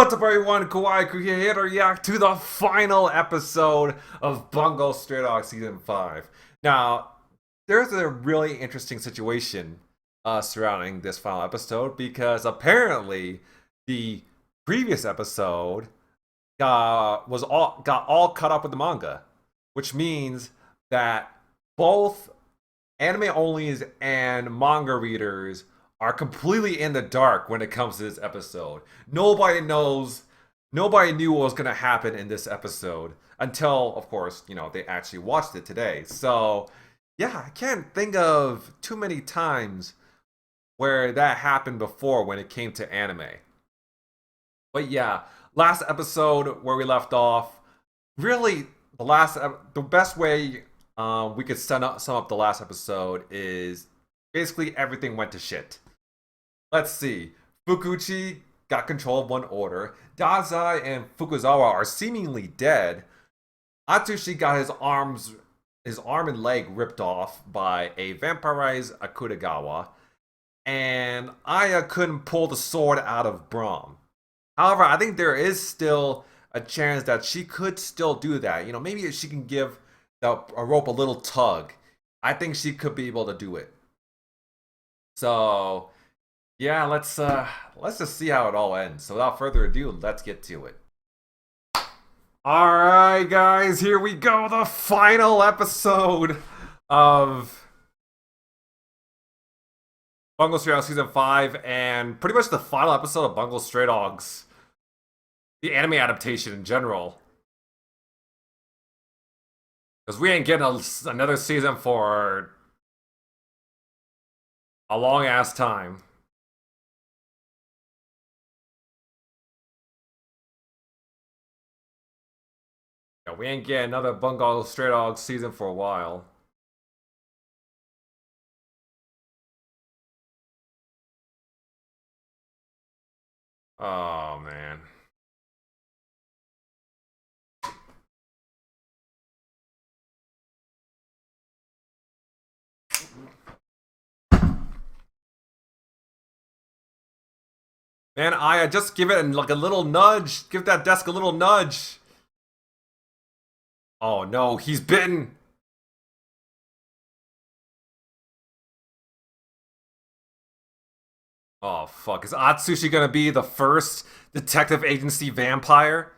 What's up, everyone? Kawaii here to react to the final episode of Bungo Stray Dogs Season 5. Now, there's a really interesting situation surrounding this final episode because apparently the previous episode got all cut up with the manga, which means that both anime onlys and manga readers are completely in the dark when it comes to this episode. Nobody knew what was going to happen in this episode until, of course, they actually watched it today. So, yeah, I can't think of too many times where that happened before when it came to anime. But yeah, last episode where we left off, really the best way we could sum up the last episode is basically everything went to shit. Let's see. Fukuchi got control of one order. Dazai and Fukuzawa are seemingly dead. Atsushi got his arm and leg ripped off by a vampirized Akutagawa. And Aya couldn't pull the sword out of Brahm. However, I think there is still a chance that she could still do that. Maybe if she can give a rope a little tug, I think she could be able to do it. So, yeah, let's just see how it all ends. So without further ado, let's get to it. Alright guys, here we go, the final episode of Bungo Stray Dogs Season 5, and pretty much the final episode of Bungo Stray Dogs. The anime adaptation in general. Because we ain't getting another season for a long ass time. Yeah, we ain't getting another Bungo Stray Dogs season for a while. Oh man. Man, Aya, just give it like a little nudge. Give that desk a little nudge. Oh no, he's bitten. Oh fuck, is Atsushi gonna be the first detective agency vampire?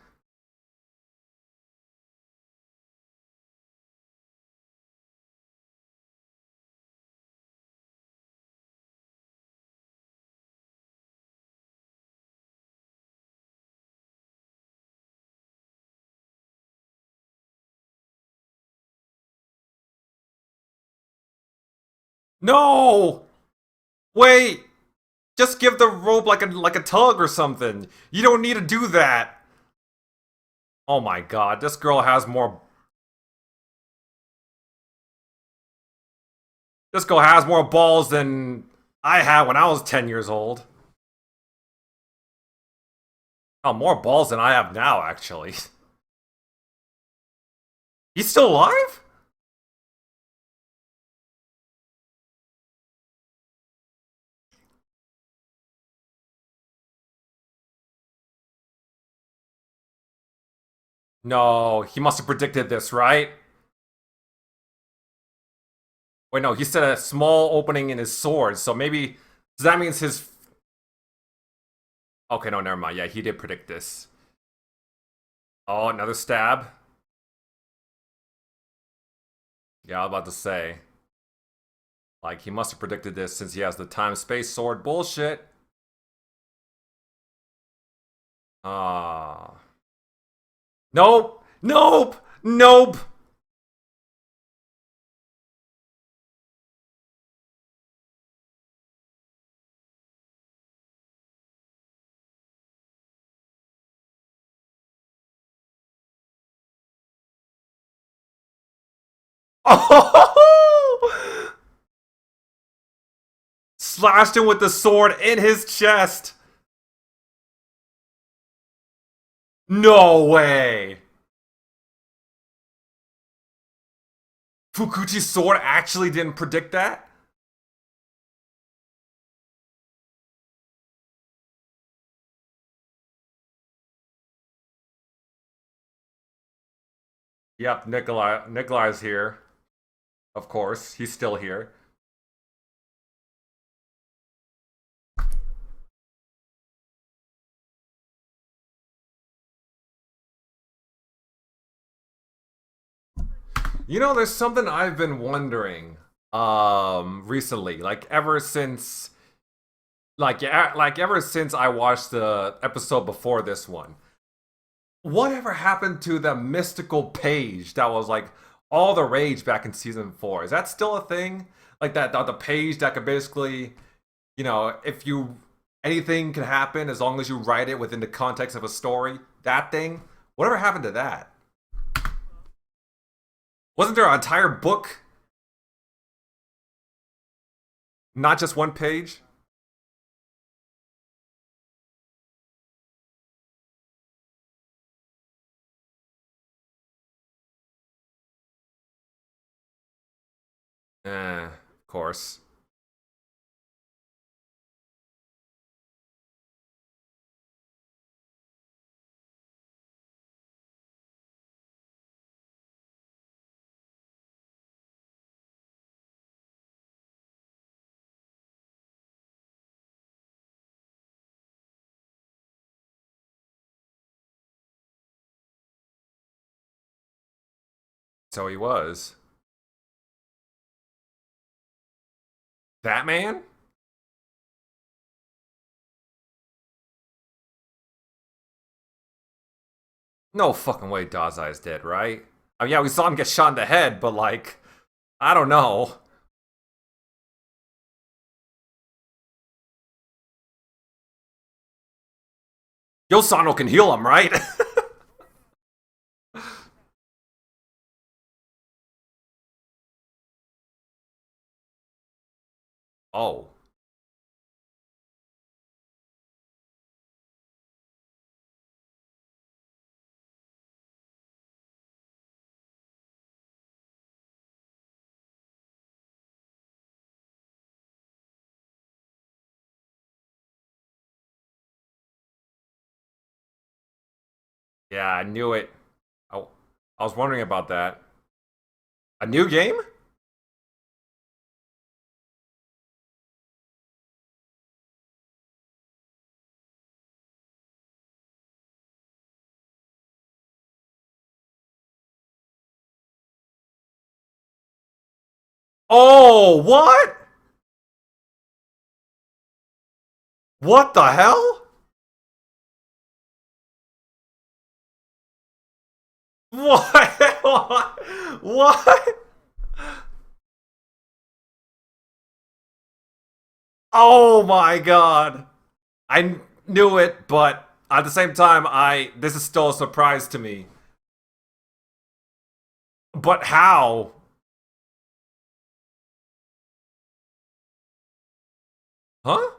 No! Wait! Just give the rope like a tug or something. You don't need to do that. Oh my god, this girl has more. This girl has more balls than I had when I was 10 years old. Oh, more balls than I have now, actually. He's still alive? No, he must have predicted this, right? Wait, no, he said a small opening in his sword, so maybe. So that means his. Okay, no, never mind. Yeah, he did predict this. Oh, another stab. Yeah, I was about to say. Like, he must have predicted this since he has the time-space sword bullshit. Ah. Nope! Nope! Nope! Oh! Slashed him with the sword in his chest. No way. Fukuchi's sword actually didn't predict that? Yep, Nikolai's here. Of course, he's still here. You know, there's something I've been wondering recently, like ever since like ever since I watched the episode before this one. Whatever happened to the mystical page that was like all the rage back in season 4? Is that still a thing? Like that the page that could basically, if you anything can happen as long as you write it within the context of a story. That thing? Whatever happened to that? Wasn't there an entire book, not just one page? Of course. So he was. That man? No fucking way Dazai is dead, right? I mean, yeah, we saw him get shot in the head, but like, I don't know. Yosano can heal him, right? Oh. Yeah, I knew it. I, I was wondering about that. A new game? Oh, what? What the hell? What? What? Oh my god. I knew it, but at the same time, I this is still a surprise to me. But how? Huh?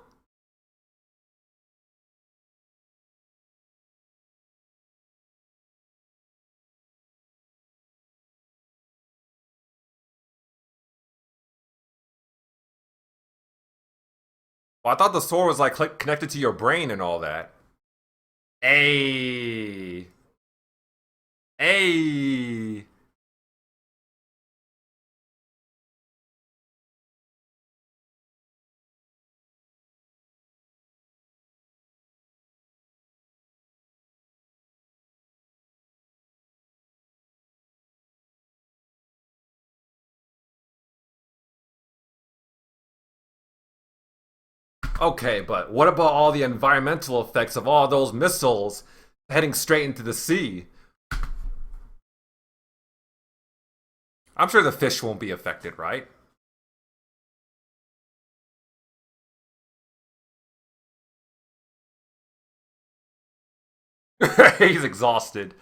Well, I thought the sword was like connected to your brain and all that. Hey. Hey. Okay, but what about all the environmental effects of all those missiles heading straight into the sea? I'm sure the fish won't be affected, right? He's exhausted.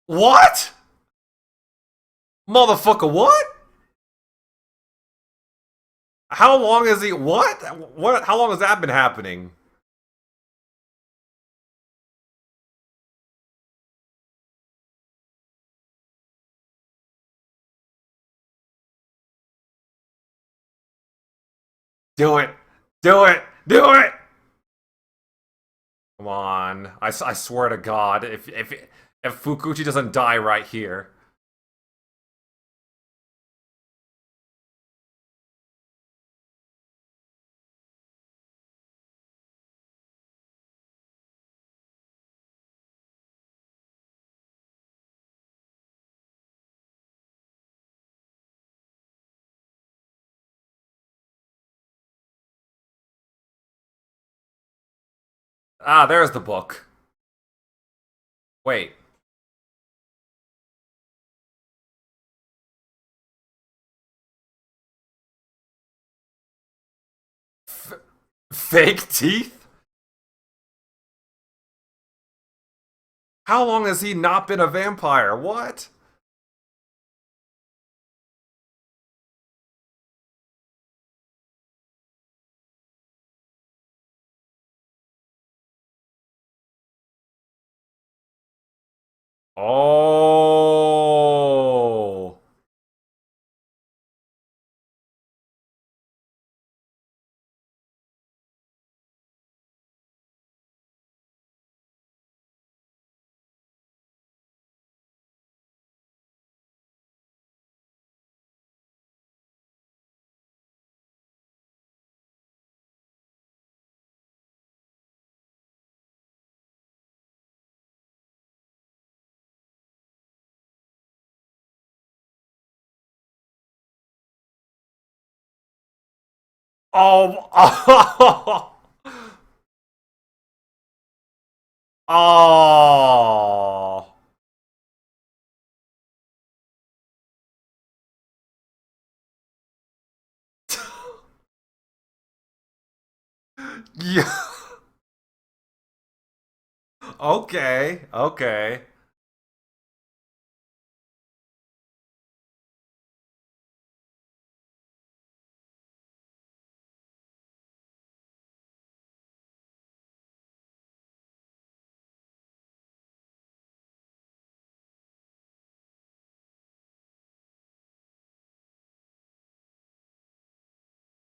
What? Motherfucker, what? How long is he? What? What? How long has that been happening? Do it. Do it. Do it. Come on. I swear to God, if Fukuchi doesn't die right here. Ah, there's the book. Wait. F fake teeth? How long has he not been a vampire? What? Oh. Oh. Oh. Oh. Yeah. Okay. Okay.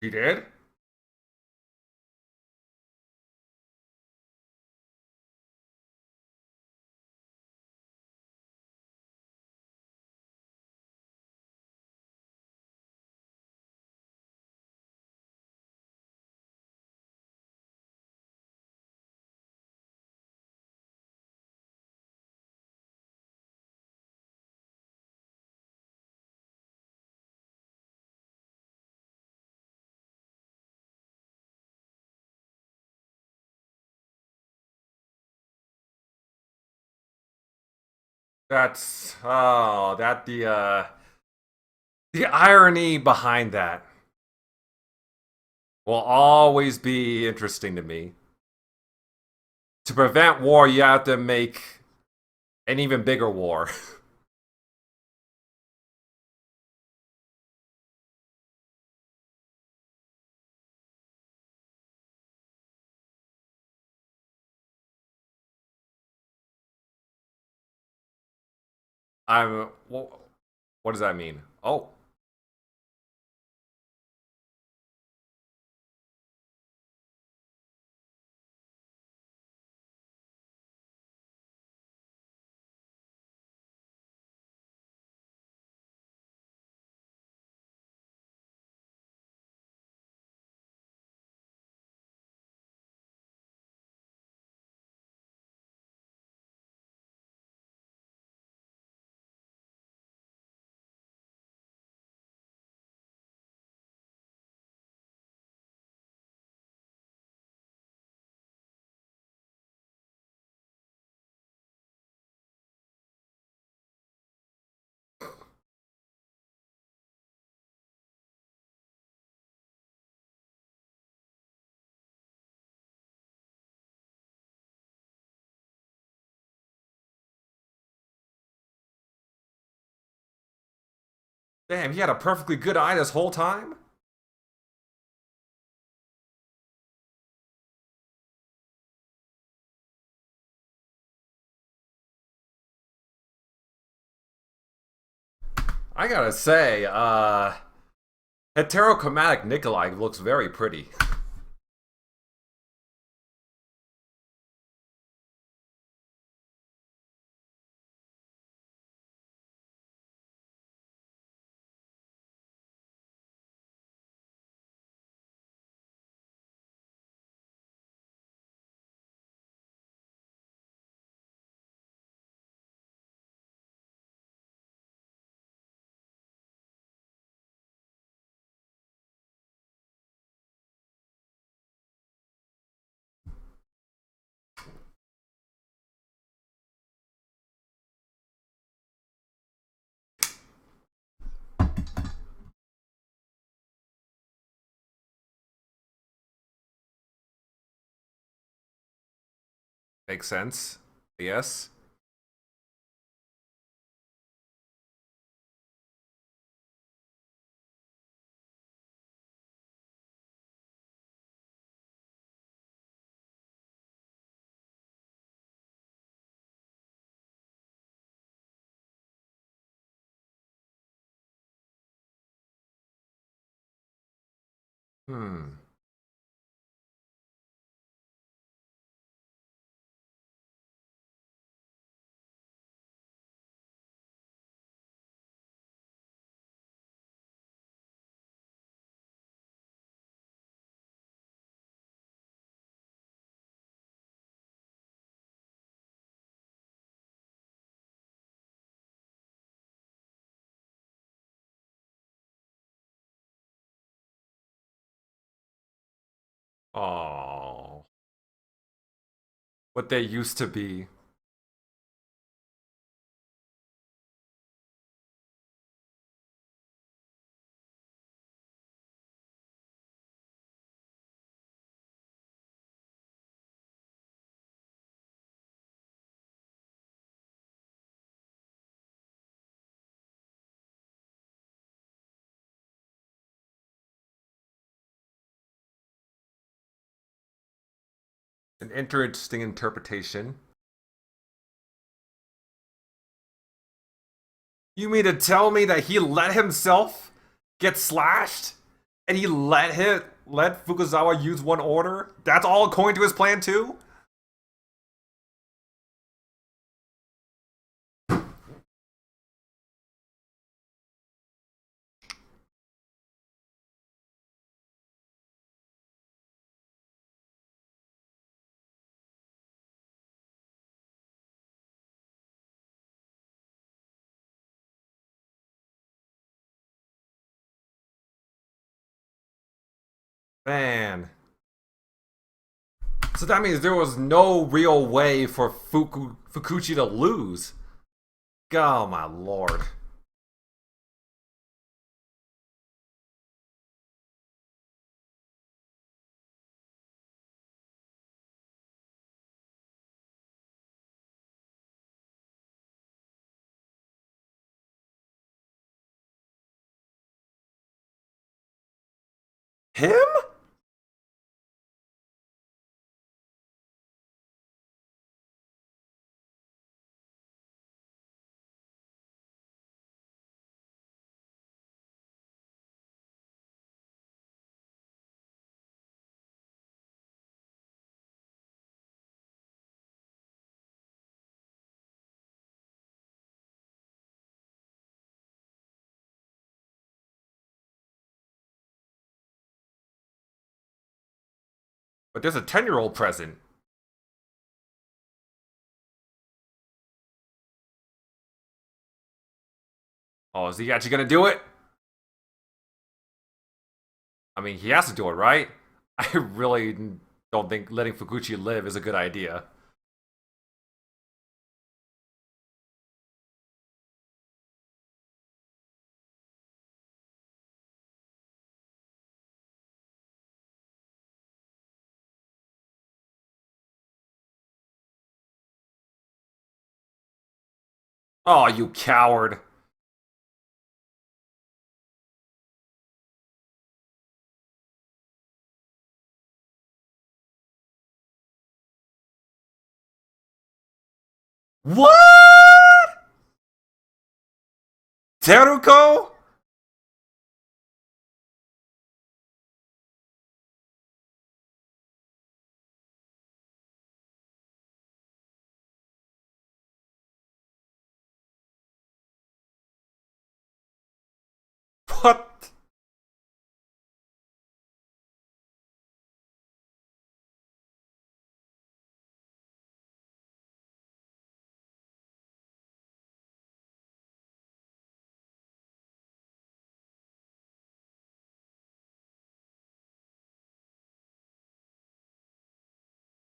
He did? That's oh, that the irony behind that will always be interesting to me. To prevent war, you have to make an even bigger war. I'm. What does that mean? Oh, Damn, he had a perfectly good eye this whole time? I gotta say, heterochromatic Nikolai looks very pretty. Makes sense. Yes. Hmm. Oh, what they used to be. An interesting interpretation. You mean to tell me that he let himself get slashed? And he let Fukuzawa use one order? That's all according to his plan too? Man. So that means there was no real way for Fukuchi to lose. Oh my lord. Him? But there's a 10-year-old present. Oh, is he actually gonna do it? I mean, he has to do it, right? I really don't think letting Fukuchi live is a good idea. Oh, you coward. What? Teruko? What?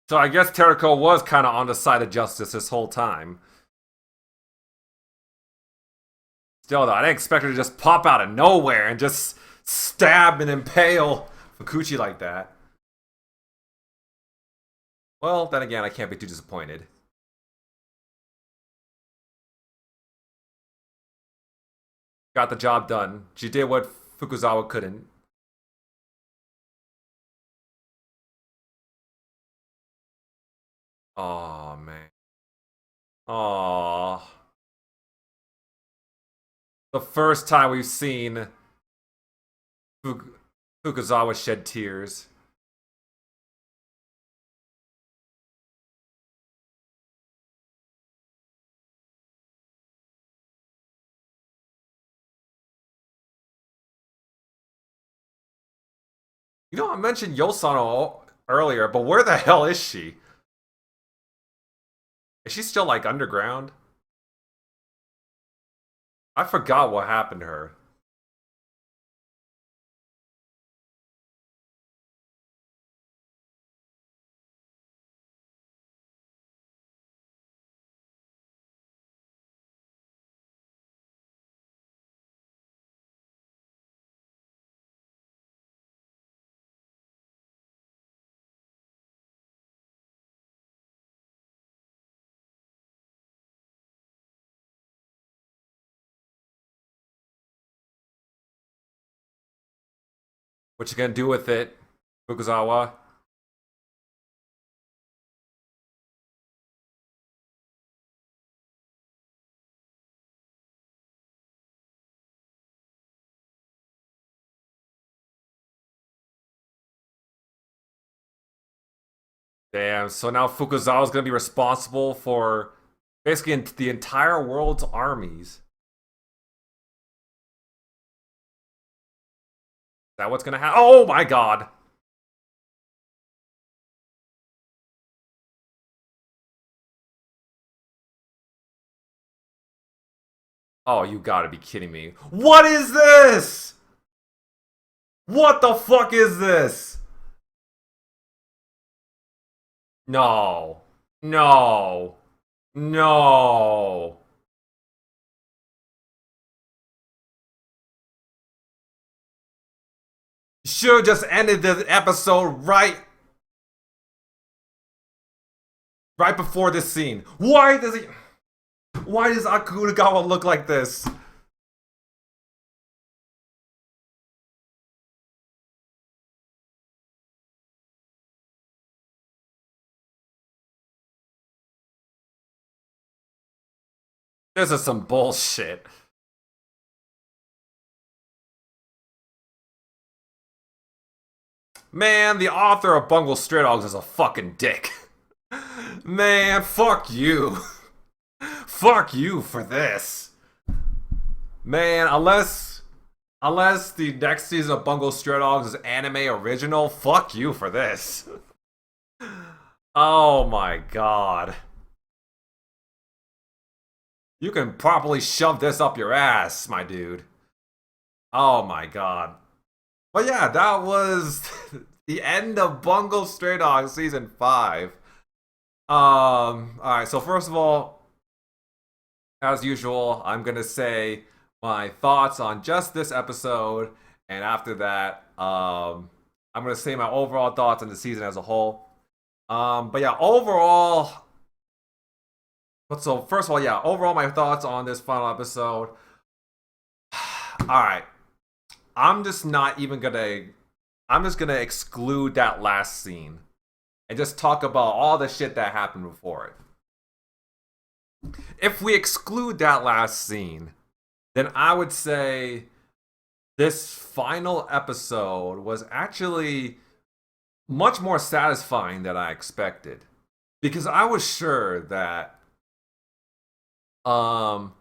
So I guess Teruko was kind of on the side of justice this whole time. Still, though, I didn't expect her to just pop out of nowhere and just stab and impale Fukuchi like that. Well, then again, I can't be too disappointed. Got the job done. She did what Fukuzawa couldn't. Oh man. Oh. The first time we've seen Fukuzawa shed tears. You know, I mentioned Yosano earlier, but where the hell is she? Is she still like underground? I forgot what happened to her. What you gonna do with it, Fukuzawa? Damn, so now Fukuzawa's gonna be responsible for basically the entire world's armies. Is that what's gonna happen? Oh my god! Oh, you gotta be kidding me. What is this? What the fuck is this? No. No. No. Should have just ended the episode right before this scene. Why does Akutagawa look like this? This is some bullshit. Man, the author of Bungle Stray Dogs is a fucking dick. Man, fuck you. Fuck you for this. Man, unless the next season of Bungle Stray Dogs is anime original, fuck you for this. Oh my god. You can properly shove this up your ass, my dude. Oh my god. But yeah, that was the end of Bungle Stray Dogs season 5. Alright, so first of all, as usual, I'm gonna say my thoughts on just this episode, and after that, I'm gonna say my overall thoughts on the season as a whole. But yeah, overall. But so first of all, yeah, overall my thoughts on this final episode. Alright. I'm just not even gonna I'm just gonna exclude that last scene and just talk about all the shit that happened before it. If we exclude that last scene, then I would say this final episode was actually much more satisfying than I expected. Because I was sure um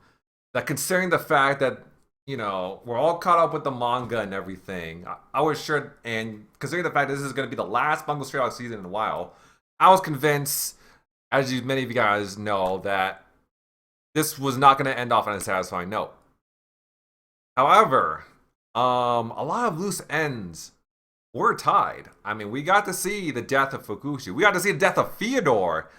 that considering the fact that we're all caught up with the manga and everything, I was sure, and considering the fact that this is going to be the last Bungo Stray Dogs season in a while, I was convinced, as many of you guys know, that this was not going to end off on a satisfying note. However, a lot of loose ends were tied. I mean, we got to see the death of Fukushi. We got to see the death of Theodore.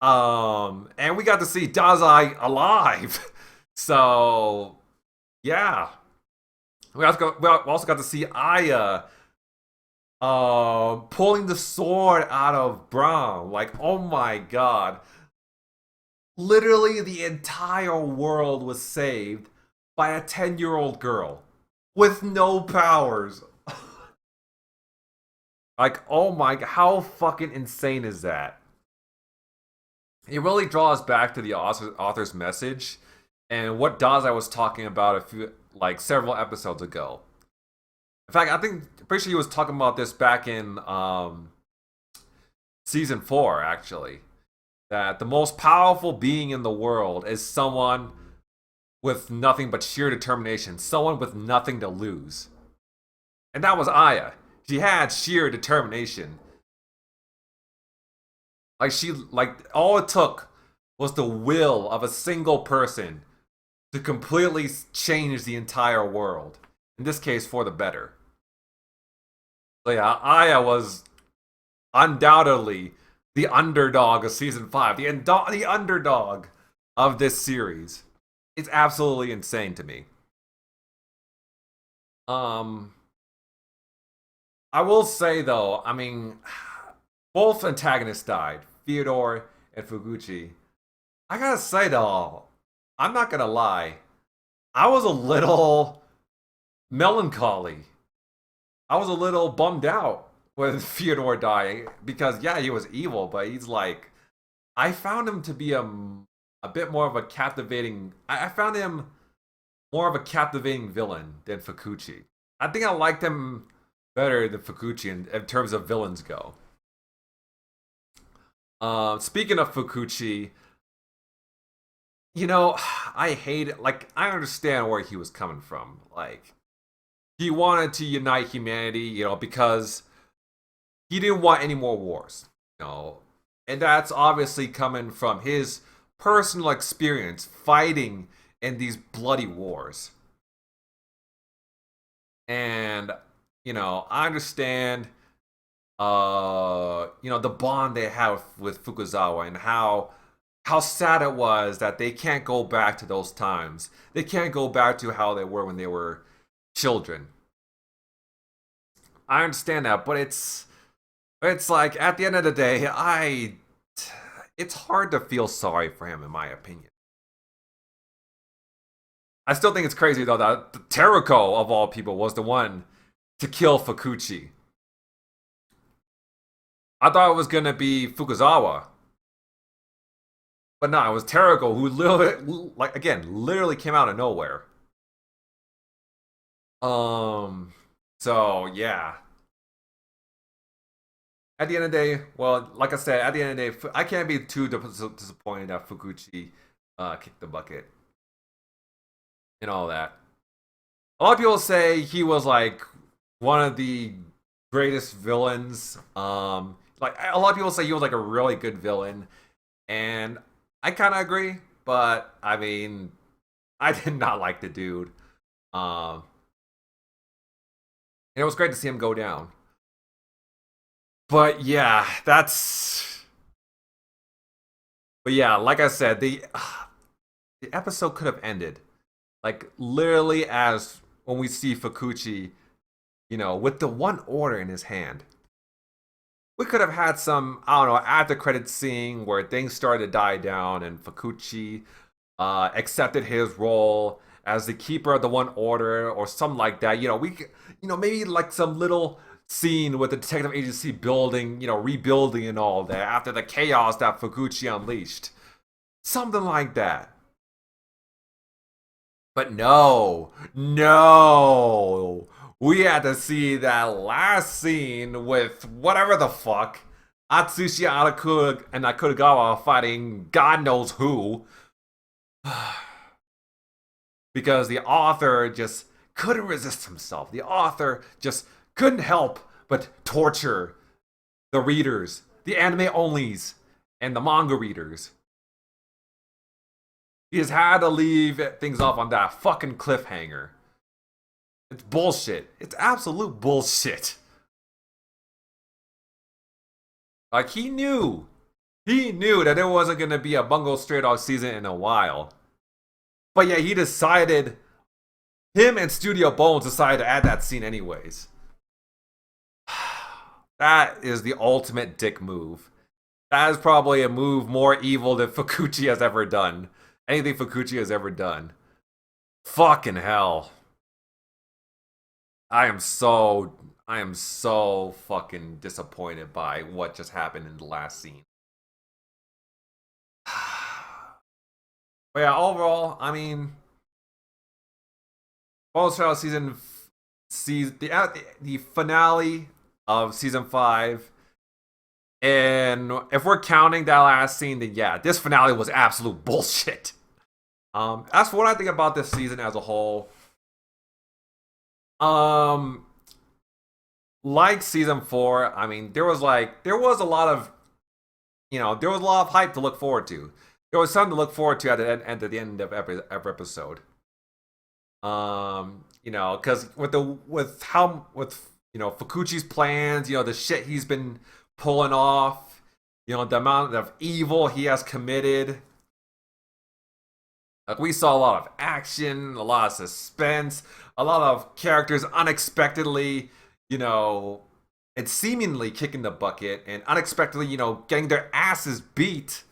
And we got to see Dazai alive. So, yeah. We also got to see Aya pulling the sword out of Braum. Like, oh my god. Literally, the entire world was saved by a 10-year-old girl with no powers. Like, oh my, how fucking insane is that? It really draws back to the author's message and what Dazai was talking about several episodes ago. In fact, pretty sure he was talking about this back in season 4, actually. That the most powerful being in the world is someone with nothing but sheer determination, someone with nothing to lose. And that was Aya. She had sheer determination. All it took was the will of a single person to completely change the entire world. In this case, for the better. So yeah, Aya was undoubtedly the underdog of season 5, the underdog of this series. It's absolutely insane to me. I will say though, I mean, both antagonists died, Theodore and Fukushi. I gotta say though, I'm not gonna lie, I was a little melancholy. I was a little bummed out when Theodore died because yeah, he was evil, but he's like, I found him to be a bit more of a captivating. I found him more of a captivating villain than Fukushi. I think I liked him better than Fukushi in terms of villains go. Speaking of Fukushi, I hate it. Like, I understand where he was coming from. Like, he wanted to unite humanity, because he didn't want any more wars, and that's obviously coming from his personal experience fighting in these bloody wars. And I understand the bond they have with Fukuzawa and how sad it was that they can't go back to those times. They can't go back to how they were when they were children. I understand that, but it's like at the end of the day, it's hard to feel sorry for him in my opinion. I still think it's crazy though that Teruko of all people was the one to kill Fukushi. I thought it was gonna be Fukuzawa, but no, it was Teruko who literally came out of nowhere. So yeah. At the end of the day, well, like I said, at the end of the day, I can't be too disappointed that Fukushi kicked the bucket and all that. A lot of people say he was like one of the greatest villains. Like a lot of people say he was like a really good villain, and I kind of agree. But I mean, I did not like the dude. And it was great to see him go down. But yeah, that's. But yeah, like I said, the episode could have ended like literally as when we see Fukushi, with the one order in his hand. We could have had some, I don't know, after credit scene where things started to die down and Fukushi accepted his role as the keeper of the one order or something like that. Maybe like some little scene with the detective agency building, rebuilding and all that after the chaos that Fukushi unleashed. Something like that. But no, no. We had to see that last scene with whatever the fuck. Atsushi and Akutagawa fighting God knows who. Because the author just couldn't resist himself. The author just couldn't help but torture the readers, the anime onlys, and the manga readers. He just had to leave things off on that fucking cliffhanger. It's bullshit. It's absolute bullshit. Like, he knew. He knew that there wasn't going to be a Bungo Stray Dog season in a while. But yeah, he decided, him and Studio Bones decided to add that scene anyways. That is the ultimate dick move. That is probably a move more evil than Fukuchi has ever done. Anything Fukuchi has ever done. Fucking hell. I am so fucking disappointed by what just happened in the last scene. But yeah, overall, I mean, Bonus Trial the finale of season 5. And if we're counting that last scene, then yeah, this finale was absolute bullshit. As for what I think about this season as a whole, like season 4, I mean, there was a lot of, there was a lot of hype to look forward to. There was something to look forward to at the end of every episode. Because with Fukuchi's plans, the shit he's been pulling off, the amount of evil he has committed. Like, we saw a lot of action, a lot of suspense, a lot of characters unexpectedly, and seemingly kicking the bucket, and unexpectedly, getting their asses beat.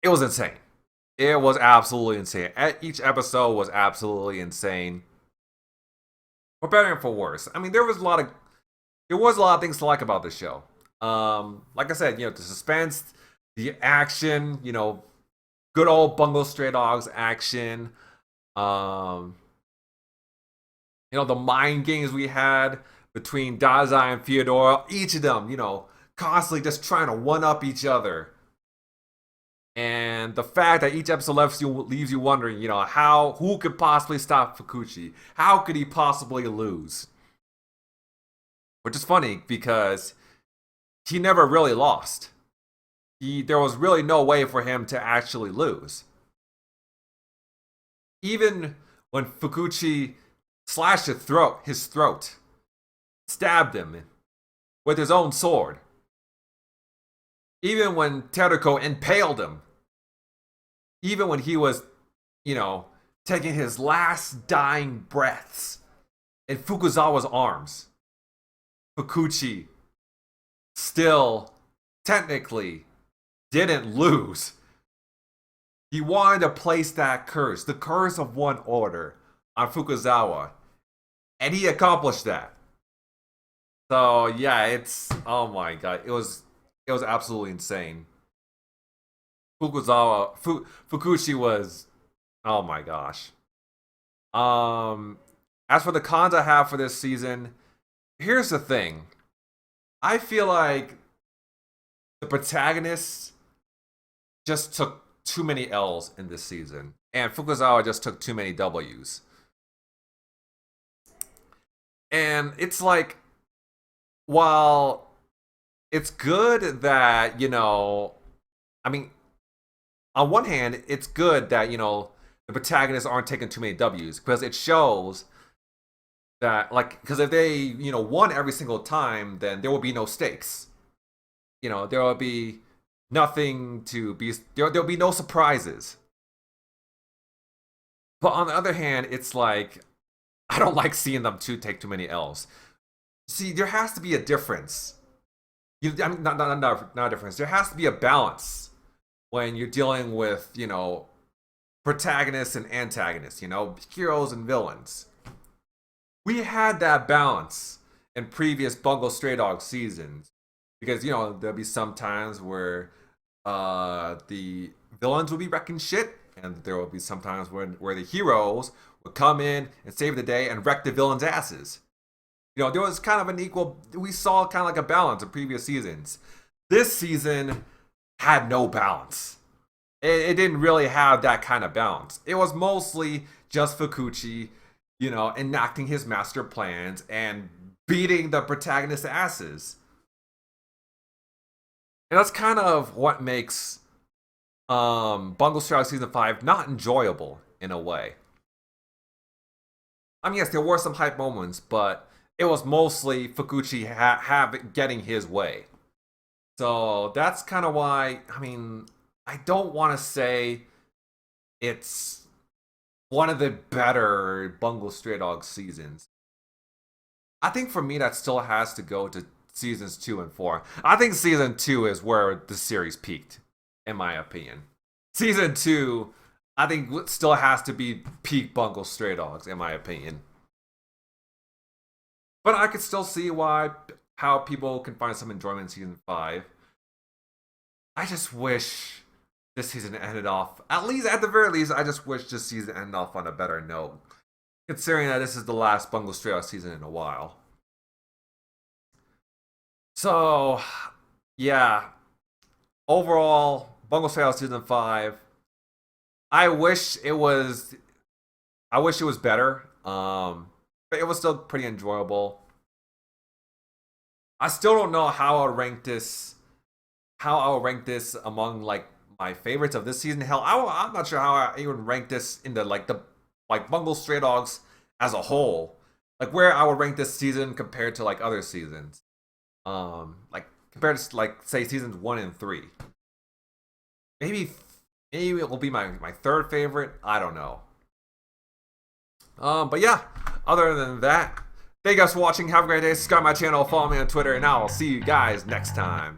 It was insane. It was absolutely insane. Each episode was absolutely insane. For better and for worse. I mean, there was a lot of things to like about the show. Like I said, the suspense, the action, good old Bungo Stray Dogs action. The mind games we had between Dazai and Fyodora, each of them, constantly just trying to one up each other. And the fact that each episode leaves you wondering, who could possibly stop Fukuchi? How could he possibly lose? Which is funny because he never really lost. There was really no way for him to actually lose. Even when Fukuchi slashed his throat, stabbed him with his own sword. Even when Teruko impaled him. Even when he was, taking his last dying breaths in Fukuzawa's arms. Fukuchi still, technically, didn't lose. He wanted to place that curse, the curse of one order, on Fukuzawa. And he accomplished that. So yeah, oh my god, it was absolutely insane. Fukuchi was, oh my gosh. As for the cons I have for this season, here's the thing. I feel like the protagonists just took too many L's in this season, and Fukuzawa just took too many W's. And it's like, while it's good that, I mean, on one hand, it's good that, the protagonists aren't taking too many W's, because it shows that, because if they, won every single time, then there will be no stakes. There will be nothing to be, there'll be no surprises. But on the other hand, it's like, I don't like seeing them take too many L's. See, there has to be a difference. Not a difference. There has to be a balance when you're dealing with, protagonists and antagonists, heroes and villains. We had that balance in previous Bungo Stray Dog seasons. Because, there'll be some times where the villains would be wrecking shit, and there will be sometimes where the heroes would come in and save the day and wreck the villains' asses. There was kind of an equal. We saw kind of like a balance in previous seasons. This season had no balance. It didn't really have that kind of balance. It was mostly just Fukuchi, enacting his master plans and beating the protagonist's asses. And that's kind of what makes Bungo Stray Dogs Season 5 not enjoyable in a way. I mean, yes, there were some hype moments, but it was mostly Fukuchi getting his way. So that's kind of why, I mean, I don't want to say it's one of the better Bungo Stray Dogs seasons. I think for me, that still has to go to seasons 2 and 4. I think season 2 is where the series peaked, in my opinion. Season 2, I think, still has to be peak Bungo Stray Dogs, in my opinion. But I could still see how people can find some enjoyment in season 5. I just wish this season ended off, at the very least, I just wish this season ended off on a better note. Considering that this is the last Bungo Stray Dogs season in a while. So, yeah. Overall, Bungo Stray Dogs Season 5. I wish it was better. But it was still pretty enjoyable. I still don't know how I'll rank this. How I'll rank this among like my favorites of this season. Hell, I'm not sure how I even rank this in the Bungo Stray Dogs as a whole. Like where I would rank this season compared to like other seasons. Like compared to like say seasons 1 and 3. Maybe it will be my third favorite. I don't know. But yeah, other than that, thank you guys for watching. Have a great day. Subscribe to my channel, follow me on Twitter, and I'll see you guys next time.